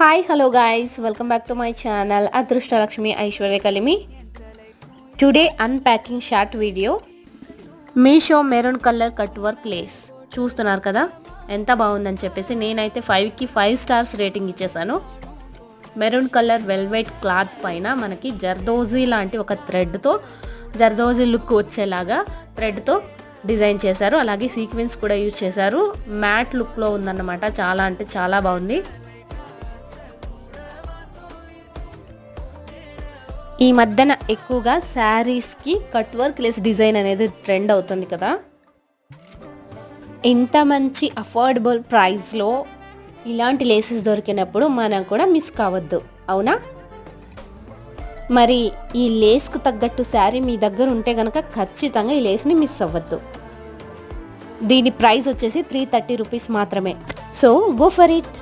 Hi hello guys welcome back to my channel Adrushtalakshmi Aishwarya Kalimi. Today unpacking short video. Meesho maroon colour cut work lace చూస్తున్నారు కదా ఎంత బాగుందని చెప్పేసి నేనైతే 5కి 5 స్టార్స్ రేటింగ్ ఇచ్చేసాను. మెరూన్ కలర్ వెల్వెట్ క్లాత్ పైన మనకి జర్దోజీ లాంటి ఒక థ్రెడ్తో జర్దోజీ లుక్ వచ్చేలాగా థ్రెడ్తో డిజైన్ చేశారు. అలాగే సీక్వెన్స్ కూడా యూజ్ చేశారు. మ్యాట్ లుక్లో ఉందన్నమాట. చాలా అంటే చాలా బాగుంది. ఈ మధ్యన ఎక్కువగా శారీస్కి కట్ వర్క్ లేస్ డిజైన్ అనేది ట్రెండ్ అవుతుంది కదా. ఇంత మంచి అఫోర్డబుల్ ప్రైస్లో ఇలాంటి లేసెస్ దొరికినప్పుడు మనం కూడా మిస్ కావద్దు, అవునా? మరి ఈ లేస్కు తగ్గట్టు శారీ మీ దగ్గర ఉంటే కనుక ఖచ్చితంగా ఈ లేస్ని మిస్ అవ్వద్దు. దీని ప్రైస్ వచ్చేసి 330 రూపీస్ మాత్రమే. So go for it.